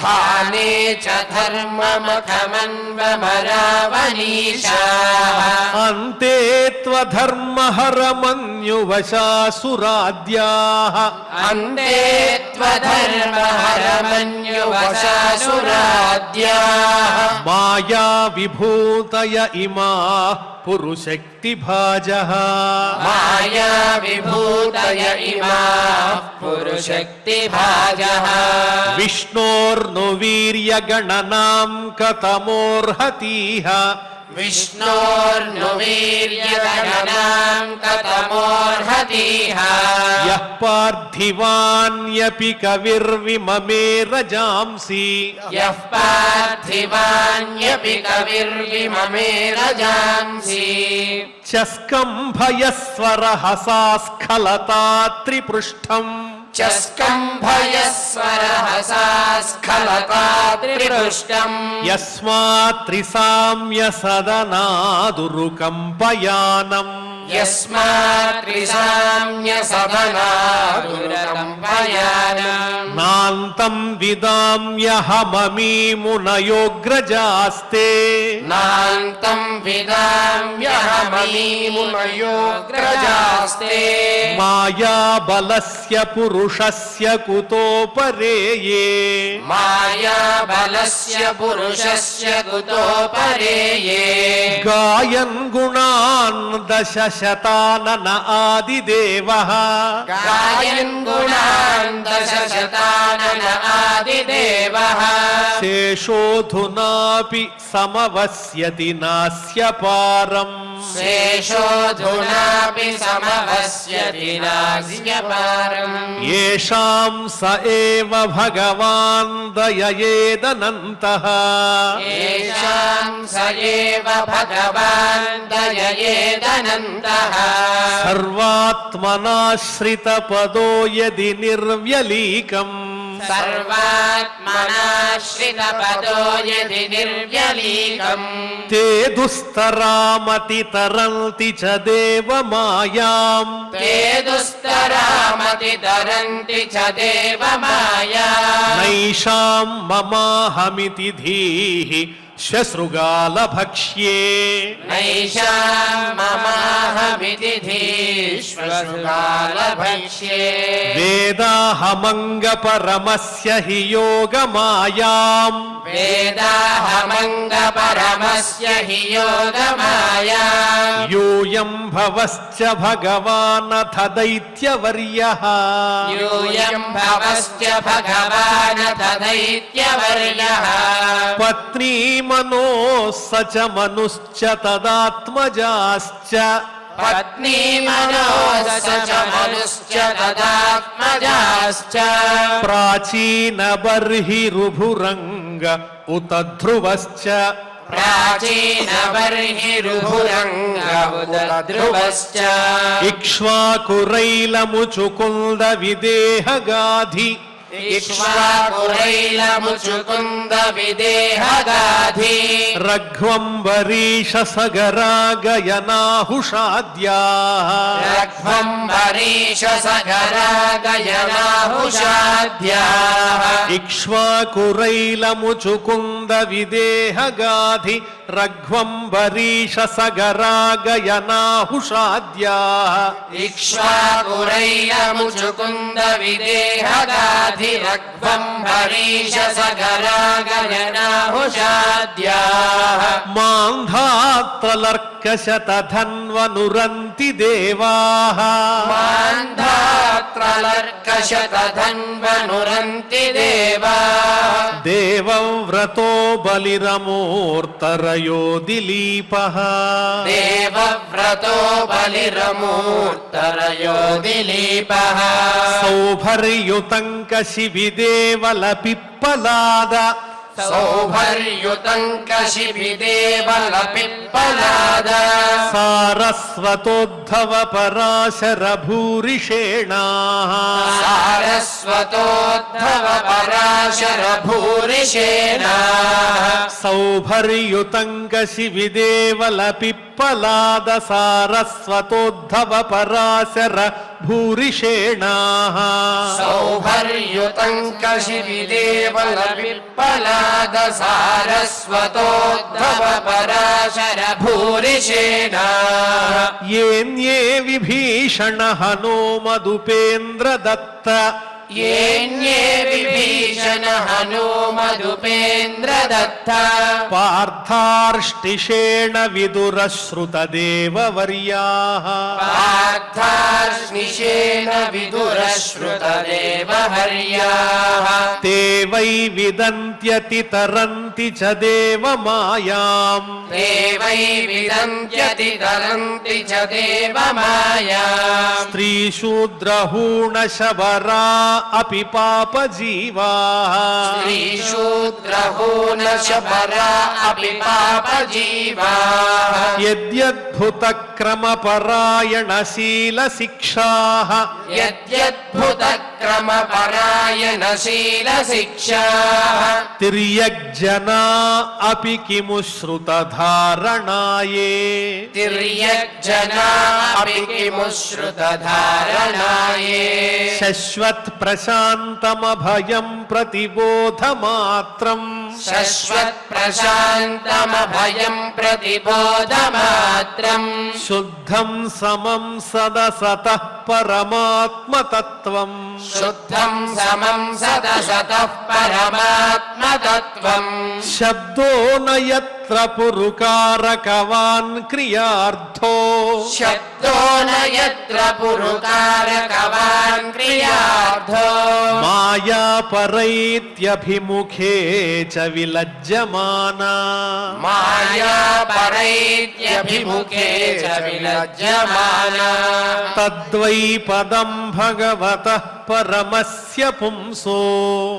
स्थाने च धर्ममखमन्वमरावनीशाः अन्ते त्वधर्महरमन्युवशासुराद्याः अन्ते त्वधर्महरमन्युवशासुराद्याः माया विभूतय इमाः पुरुशक्तिभाजः माया विभूतय इमाः पुरुशक्तिभाजः विष्णोर्नु वीर्यगणनां कतमोर्हतीह विष्णोर्नुवीर्यगणनां कतमोर्हतीह यः पार्थिवान्यपि कविर्विममे रजांसि यः पार्थिवान्यपि कविर्विममे रजांसि च स्कम्भयस्वरहसा स्खलता त्रिपृष्ठम् च स्कम्भयस्वरहसा स्खलता त्रिपृष्ठम् यस्मात् त्रिसाम्यसदनादुरुकम्पयानम् यस्मात् त्रिसाम्यसदनादुरकम्पयानम् नान्तं विदाम्यहममी मुनयोऽग्रजास्ते नान्तं विदाम्यहममी मुनयोऽग्रजास्ते मायाबलस्य पुरुषस्य कुतोपरेये मायाबलस्य पुरुषस्य कुतोपरेये गायन् गुणान् दशशतानन आदिदेवः गायन् गुणान् दशशतानन आदिदेवः शेषोऽधुनापि समवस्यति नास्य पारम् शेषोऽधुनापि समवस्यति नास्य पारम् येषां स एव भगवान् दययेदनन्तः येषां स एव भगवान् दययेदनन्तः सर्वात्मनाश्रितपदो यदि निर्व्यलीकम् सर्वात्मनाश्रितपदो यदि निर्व्यलीकम् ते दुस्तरामतितरन्ति च देवमायाम् ते दुस्तरामतितरन्ति च देवमाया नैषां ममाहमिति धीः श्वशृगालभक्ष्ये नैषां ममाहमिति धीष्वशृगालभक्ष्ये वेदाहमङ्गपरमस्य हि योगमायाम् वेदाहमङ्गपरमस्य हि योगमायाम् यूयं भवश्च भगवानथ दैत्यवर्यः यूयं भवश्च भगवानथ दैत्यवर्यः पत्नीमनोः स च मनुश्च तदात्मजाश्च पत्नीमनोः स च मनुश्च तदात्मजाश्च प्राचीनबर्हिरुभुरङ्ग उत ध्रुवश्च प्राचीनबर्हिरुभुरङ्ग उत ध्रुवश्च इक्ष्वाकुरैलमुचुकुन्दविदेहगाधि इक्ष्वाकुरैलमुचुकुन्दविदेहगाधि रघ्वम्बरीशसगरागयनाहुषाद्याः रघ्वम्बरीशसगरागयनाहुषाद्याः इक्ष्वाकुरैलमुचुकुन्दविदेहगाधि रघ्वम्बरीशसगरागयनाहुषाद्याः इक्ष्वाकुरैलमुचुकुन्दविदेहगाधि रघ्वम्बरीशसगरागयनाहुषाद्याः मान्धात्रलर्कशतधन्वनुरन्ति देवाः मान्धात्रलर्कशतधन्वनुरन्ति देवाः देवव्रतो बलिरमूर्तरयो दिलीपः देवव्रतो बलिरमूर्तरयो दिलीपः सौभर्युतङ्कशिबिदेवलपिप्पलाद सौभर्युतङ्कशिभिदेवलपिप्पलाद सारस्वतोद्धव पराशरभूरिषेणाः सारस्वतोद्धव पराशरभूरिषेणाः सौभर्युतङ्कशिबिदेवलपिप्पलाद सारस्वतोद्धव पराशर భూరిషేణాః సౌభర్యుతం కశివిదేవల విప్పలాద సారస్వతోద్భవ పరాశర భూరిషేణ ఏన్యే విభీషణ హనో మధుపేంద్ర దత్త ఏన్యే విభీషణ హనుమదుపేంద్ర దత్త పార్థార్ష్టిషేణ విదురశ్రుత దేవవర్యాః పార్థార్ష్నిషేణ విదురశ్రుత దేవహర్యాః తే వై విదంత్యతి తరంతి చ దేవమాయాం తే వై విదంత్యతి తరంతి చ దేవమాయాం స్త్రీశూద్రహూణ శబరా అపి పాపజీవాః స్త్రీశూద్రహూణ శబరా అపి పాపజీవాః యద్యద్భుత క్రమపరాయణశీల శిక్షాః యద్యద్భుత క్రమపరాయణశీల శిక్షాః తిర్యగ్జనా అపి కిము శ్రుతధారణాయే తిర్యజ్జనా అపి కిము శ్రుతధారణాయే శశ్వత్ ప్రశాంతమభయం ప్రతిబోధమాత్రం శశ్వత్ ప్రశాంతమభయం ప్రతిబోధమాత్రం శుద్ధం సమం సదసతః పరమాత్మతత్వం శుద్ధం సమం సదసతః పరమాత్మతత్వం శబ్దో నయత్ర పురుకారకవాన్ క్రియార్థో శబ్దో న యత్ర పురుకారకవాన్ క్రియార్థో మాయాపరైత్యభిముఖే చ విలజ్జమానా మాయా పరైత్యభిముఖే చ విలజ్జమానా తద్వై పదం భగవతః పరమస్య పుంసో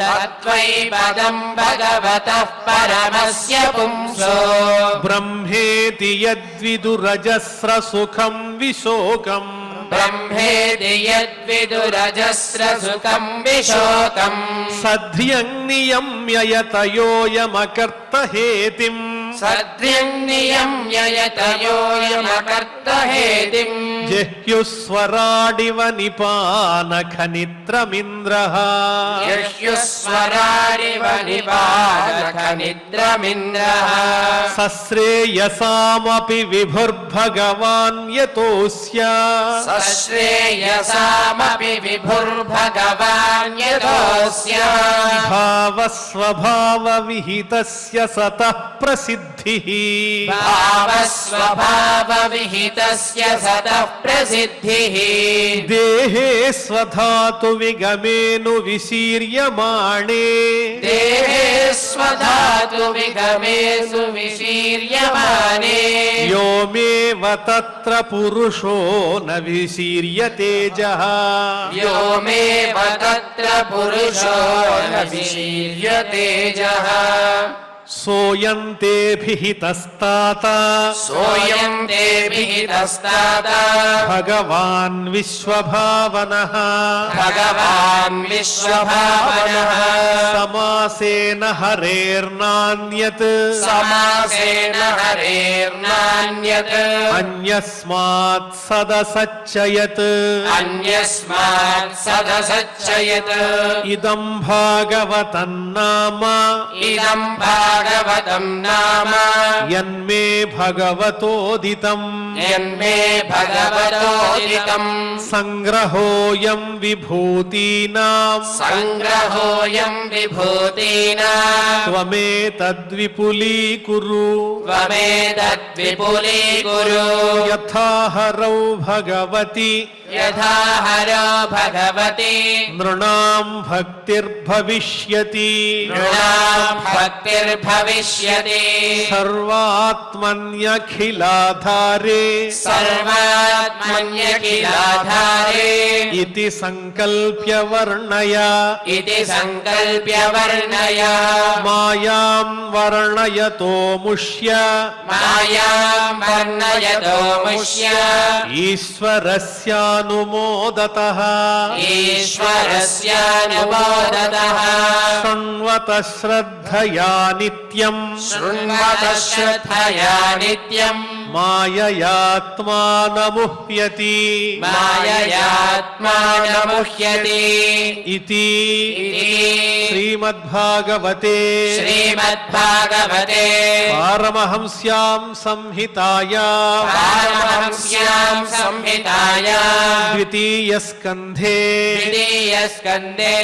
తత్వై పదం భగవతః పరమస్య పుంసో బ్రహ్మేతి యద్విదురజస్ర సుఖం విశోకం బ్రహ్మేతి యద్విదురజస్ర సుఖం విశోకం సధ్యం నియమ్యయతయోయమకర్త హేతిం సద్యం నియమ్యయతయోయమకర్త హేతిం జహ్యుస్వరాడివ నిపానఖనిత్రమింద్రః యహ్యుస్వరారివ నిపానక నిద్రమింద్రః సశ్రేయసామపి విభుర్భగవాన్ యతోస్య సశ్రేయసామపి విభుర్భగవాన్ యతోస్య భావస్వభావ విహితస్య సతః ప్రసిద్ధిః భావస్వభావ విహితస్య సతః ప్రసిద్ధిః దేహే స్వధాతు విగమేను విశీర్యమాణే దేహే స్వధాతు విగమేషు విశీర్యమానే వ్యోమేవ తత్ర పురుషో న విశీర్యతేజః వ్యోమేవ తత్ర పురుషో న విశీర్యతేజః సోయం తే భిహితస్తాత సోయం తే విహితస్తాత భగవాన్ విశ్వభావనః భగవాన్ విశ్వభావనః సమాసేన హరేర్నాన్యత్ సమాసేన హరేర్నాన్యత్ అన్యస్మాత్ సదసచ్చయత్ అన్యస్మాత్ సదసచ్చయత్ ఇదం భాగవతన్నామ ఇదం భాగవతం నామ యన్మే భగవతోదితం యన్మే భగవతోదితం సంగ్రహోయం విభూతీనాం సంగ్రహోయం విభూతీనాం త్వమేతద్విపులీకురు త్వమేతద్విపులీకురు యథాహరౌ భగవతి యథా హరో భగవతి నృణాం భక్తిర్భవిష్యతి నృణాం భక్తిర్భవిష్యతి సర్వాత్మన్యఖిలాధారే సర్వాత్మన్యఖిలాధారే ఇతి సంకల్ప్య వర్ణయ ఇతి సంకల్ప్య వర్ణయ మాయాం వర్ణయతో ముష్య మాయాం వర్ణయతో ముష్య ఈశ్వరస్యానుమోదతః ఈశ్వరస్యానుమోదతః శృణ్వత శ్రద్ధయా నిత్యం శృణ్వత శ్రద్ధయా నిత్యం మాయయాత్మానముహ్యతి మాయయాత్మానముహ్యతి ఇతి ఇతి శ్రీమద్భాగవతే శ్రీమద్భాగవతే పారమహంస్యాం సంహితాయాం పారమహంస్యాం సంహితాయాం ద్వితీయస్కంధే ద్వితీయస్కందే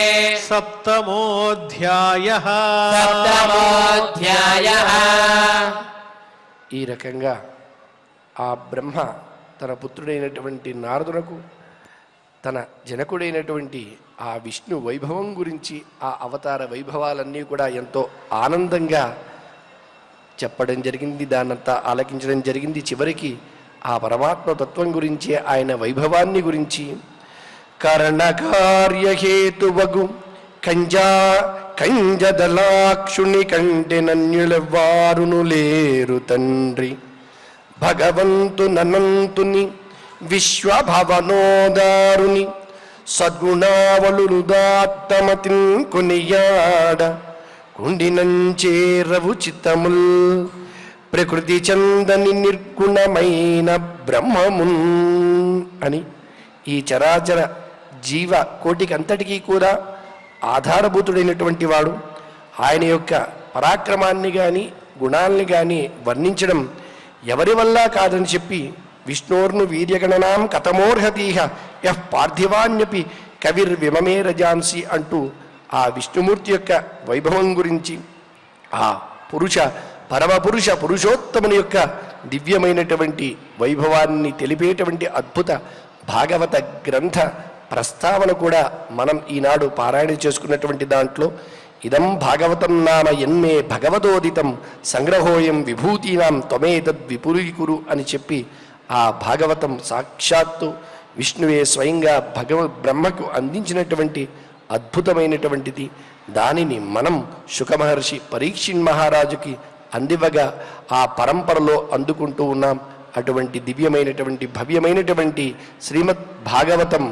సప్తమోऽధ్యాయః సప్తమోऽధ్యాయః. ఈ రకంగా ఆ బ్రహ్మ తన పుత్రుడైనటువంటి నారదునకు తన జనకుడైనటువంటి ఆ విష్ణు వైభవం గురించి, ఆ అవతార వైభవాలన్నీ కూడా ఎంతో ఆనందంగా చెప్పడం జరిగింది, దాన్నంతా ఆలకించడం జరిగింది. చివరికి ఆ పరమాత్మ తత్వం గురించి, ఆయన వైభవాన్ని గురించి కరణకార్యహేతువగు కంజదలాక్షుని కంటే నన్యులెవ్వారును లేరు తండ్రి భగవంతు ననంతుని విశ్వభవనోదారుని సద్గుణావలుదాత్తమతిన్ కొనియాడ కుండినంచేరవు చిత్తముల్ ప్రకృతి చందని నిర్గుణమైన బ్రహ్మమున్ అని ఈ చరాచర జీవ కోటికి అంతటికీ కూడా ఆధారభూతుడైనటువంటి వాడు ఆయన యొక్క పరాక్రమాన్ని కానీ గుణాల్ని కానీ వర్ణించడం ఎవరి వల్ల కాదని చెప్పి విష్ణోర్ను వీర్యగణనాం కథమోర్హతీహ యః పార్థివాన్యపి కవిర్విమమే రజాంసి అంటూ ఆ విష్ణుమూర్తి యొక్క వైభవం గురించి, ఆ పరమపురుష పురుషోత్తముని యొక్క దివ్యమైనటువంటి వైభవాన్ని తెలిపేటువంటి అద్భుత భాగవత గ్రంథ ప్రస్తావన కూడా మనం ఈనాడు పారాయణ చేసుకున్నటువంటి దాంట్లో ఇదం భాగవతం నామ ఎన్మే భగవదోదితం సంగ్రహోయం విభూతీనాం త్వమేతద్ విపురీకురు అని చెప్పి ఆ భాగవతం సాక్షాత్తు విష్ణువే స్వయంగా బ్రహ్మకు అందించినటువంటి అద్భుతమైనటువంటిది. దానిని మనం శుకమహర్షి పరీక్షిన్ మహారాజుకి అందివ్వగా ఆ పరంపరలో అందుకుంటూ ఉన్నాం. అటువంటి దివ్యమైనటువంటి భవ్యమైనటువంటి శ్రీమద్ భాగవతం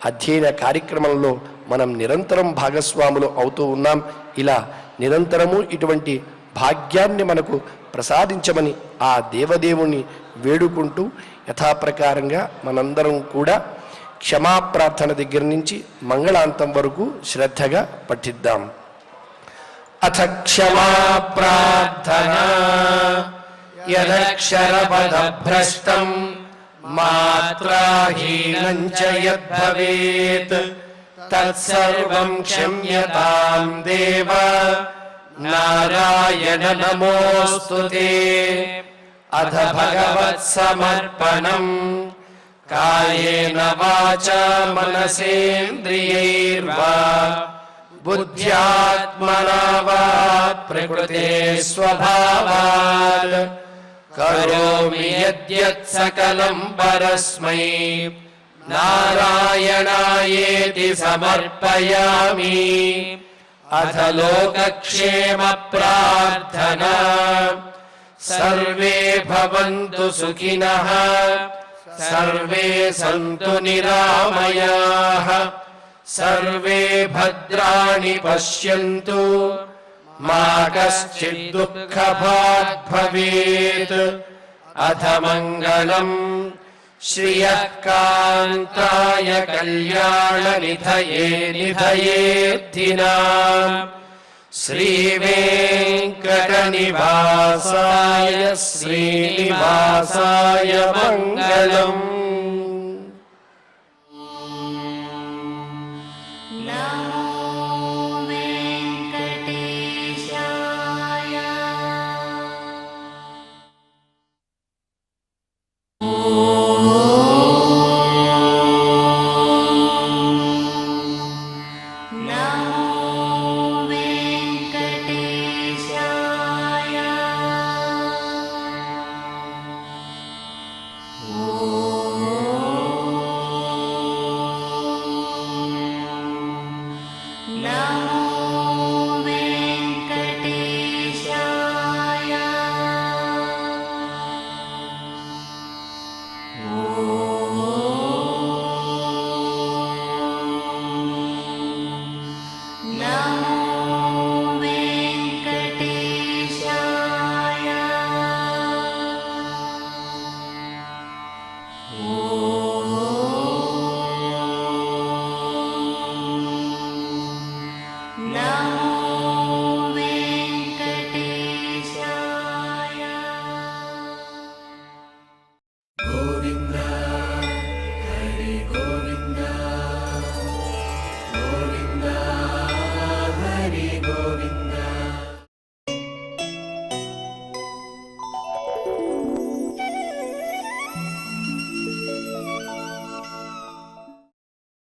అధ్యయన కార్యక్రమంలో మనం నిరంతరం భాగస్వాములు అవుతూ ఉన్నాం. ఇలా నిరంతరము ఇటువంటి భాగ్యాన్ని మనకు ప్రసాదించమని ఆ దేవదేవుని వేడుకుంటూ యథాప్రకారంగా మనందరం కూడా క్షమాప్రార్థన దగ్గర నుంచి మంగళాంతం వరకు శ్రద్ధగా పఠిద్దాం. అథ క్షమా ప్రార్థనా యదక్షరపదభ్రష్టం మాత్రాహీనం చ యద్భవేత్ తత్సర్వం క్షమ్యతాం దేవ నారాయణ నమోస్తుతే. అథ భగవత్సమర్పణం కాయేన వాచా మనసేంద్రియైర్వా బుద్ధ్యాత్మనా వా ప్రకృతే స్వభావాత్ కరోమి యద్యత్ సకలం పరస్మై నారాయణాయేతి సమర్పయామి. అథ లోకక్షేమ ప్రార్థనా సర్వే భవంతు సుఖినః సర్వే సంతు నిరామయాః సర్వే భద్రాణి పశ్యంతు మా కశ్చిద్ దుఃఖభాగ్ భవేత్. అథ మంగళం శ్రియః కాంతాయ కళ్యాణ నిధయే నిధయేర్థినాం శ్రీవేంకటనివాసాయ శ్రీనివాసాయ మంగళం.